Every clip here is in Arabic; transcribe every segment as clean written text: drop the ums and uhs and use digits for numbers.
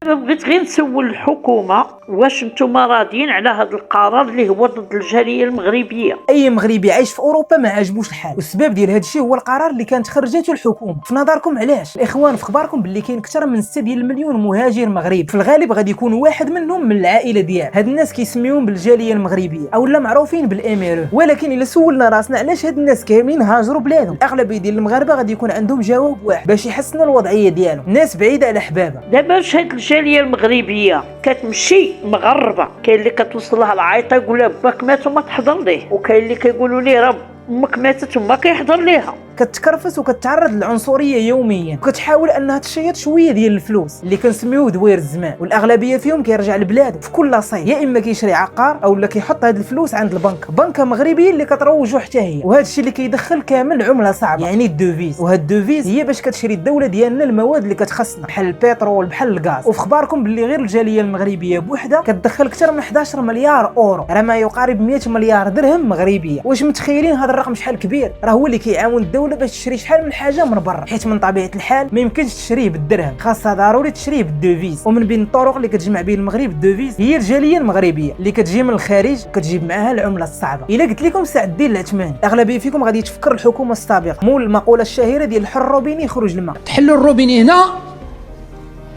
بغيت غير نسول الحكومة واش نتوما راضيين على هذا القرار اللي هو ضد الجالية المغربية؟ اي مغربي عايش في اوروبا ما عجبوش الحال، والسبب ديال هذا الشيء هو القرار اللي كانت خرجته الحكومه. في نظركم علاش الاخوان؟ في اخباركم باللي كاين اكثر من 6 مليون مهاجر مغربي، في الغالب غادي يكون واحد منهم من العائله ديال هاد الناس كيسميوهم بالجاليه المغربيه او لا معروفين بالاميرو. ولكن الا سولنا راسنا علاش هاد الناس كاملين هاجروا بلادهم، الاغلبيه ديال المغاربه غادي يكون عندهم جواب واحد باش يحسنوا الوضعيه ديالهم. الناس بعيده على احبابها. دابا هاد الجالية المغربية كتمشي مغربة، كاين اللي كتوصل لها العيطة يقول لها باك مات وما تحضر ليه، وكاين اللي كيقولوا ليه راه امك ماتت وما كيحضر ليها. كتكرفس وكتعرض للعنصريه يوميا، وكتحاول انها تشيط شويه ديال الفلوس اللي كنسميوه دوير الزمان، والاغلبيه فيهم كيرجع لبلاده في كل صيف، يا اما كيشري عقار او لا كيحط هاد الفلوس عند البنك، بنكه مغربيه اللي كتروجو حتى هي. وهذا الشيء اللي كيدخل كامل عمله صعبه، يعني الدوفيز. وهاد الدوفيز هي باش كتشري الدوله ديالنا المواد اللي كتخصنا بحال البترول بحال الغاز. وفي اخباركم باللي غير الجاليه المغربيه بوحدها كتدخل اكثر من 11 مليار اورو، راه ما يقارب 100 مليار درهم مغربيه. واش متخيلين هذا الرقم شحال كبير؟ راه هو اللي كيعاون الدوله باش تشري شحال من حاجه من برا، حيت من طبيعه الحال ما يمكنش تشريه بالدرهم، خاصها ضروري تشريه بالدوفيز. ومن بين الطرق اللي كتجمع بين المغرب الدوفيز هي الجاليه المغربيه اللي كتجي من الخارج وكتجيب معاها العمله الصعبه. الا قلت لكم سعد الدين العثماني، اغلبيه فيكم غادي تفكر الحكومه السابقه، مول المقوله الشهيره ديال الحر الروبيني يخرج الماء. تحلوا الروبيني هنا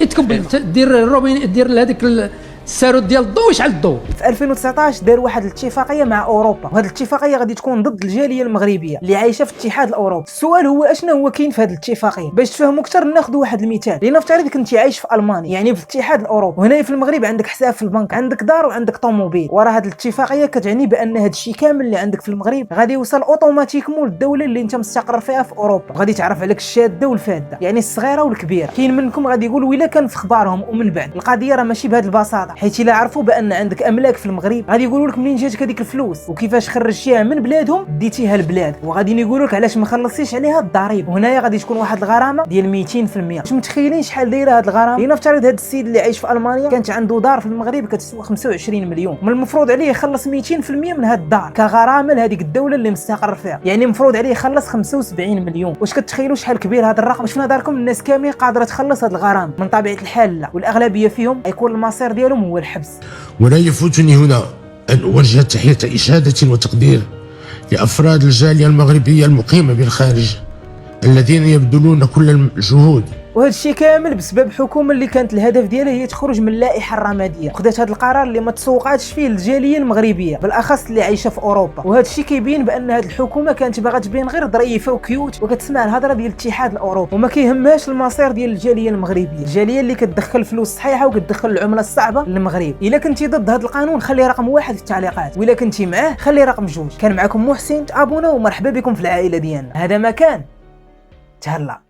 يتكبل، دير الروبيني، دير هذاك السارود ديال الضوء يشعل الضوء. في 2019 دار واحد الاتفاقيه مع اوروبا، وهذه الاتفاقيه غادي تكون ضد الجاليه المغربيه اللي عايشه في الاتحاد الاوروبي. السؤال هو اشنو هو كاين في هذه الاتفاقيه؟ باش تفهموا اكثر ناخذ واحد المثال. لنفترض كنتي عايش في المانيا، يعني في الاتحاد الاوروبي، وهنا في المغرب عندك حساب في البنك، عندك دار وعندك طوموبيل. وراه هذه الاتفاقيه كتعني بان هذا الشيء كامل اللي عندك في المغرب غادي يوصل اوتوماتيكمون للدوله اللي انت مستقر فيها في اوروبا، وغادي تعرف عليك الشاده والفاده، يعني الصغيره والكبيره. كاين منكم غادي يقول ويلا كان في اخبارهم، ومن بعد القضيه راه ماشي بهذه البساطه، حيت الا عرفوا بان عندك املاك في المغرب غادي يقولوا لك منين جاتك هذيك الفلوس وكيفاش خرجتيها من بلادهم ديتيها لبلاد، وغادي يقولوا لك علاش ما خلصتيش عليها الضريبه. وهنايا غادي تكون واحد الغرامه ديال 200%. واش متخيلين شحال دايره هذه الغرامه؟ لنفترض هذا السيد اللي عايش في المانيا كانت عنده دار في المغرب كتسوى 25 مليون، من المفروض عليه يخلص 200% من هذه الدار كغرامه لهذيك الدوله اللي مستقر فيها، يعني المفروض عليه يخلص 75 مليون. واش كتخيلوا شحال كبير هذا الرقم؟ واش في نظركم الناس كاملين قادره تخلص هذه الغرامه؟ من طبيعه الحال لا، والاغلبيه فيهم يكون المصير ديالهم هو الحبس. ولا يفوتني هنا أن أوجه تحية إشادة وتقدير لأفراد الجالية المغربية المقيمة بالخارج الذين يبذلون كل الجهود. وهذا الشيء كامل بسبب حكومه اللي كانت الهدف ديالها هي تخرج من اللائحه الرماديه، خدات هذا القرار اللي ما تسوقاتش فيه الجاليه المغربيه بالاخص اللي عايشه في اوروبا. وهذا الشيء كيبين بان هذه الحكومه كانت باغا تبين غير ظريفه وكيوت وكتسمع الهضره ديال الاتحاد الاوروبي، وما كيهمهاش المصير ديال الجاليه المغربيه، الجاليه اللي كتدخل فلوس صحيحه وكتدخل العمله الصعبه للمغرب. الا كنتي ضد هذا القانون خلي رقم 1 في التعليقات، والا كنتي معاه خلي رقم 2. كان معكم محسن، تابونا ومرحبا بكم في العائله ديالنا. هذا مكان تهلا.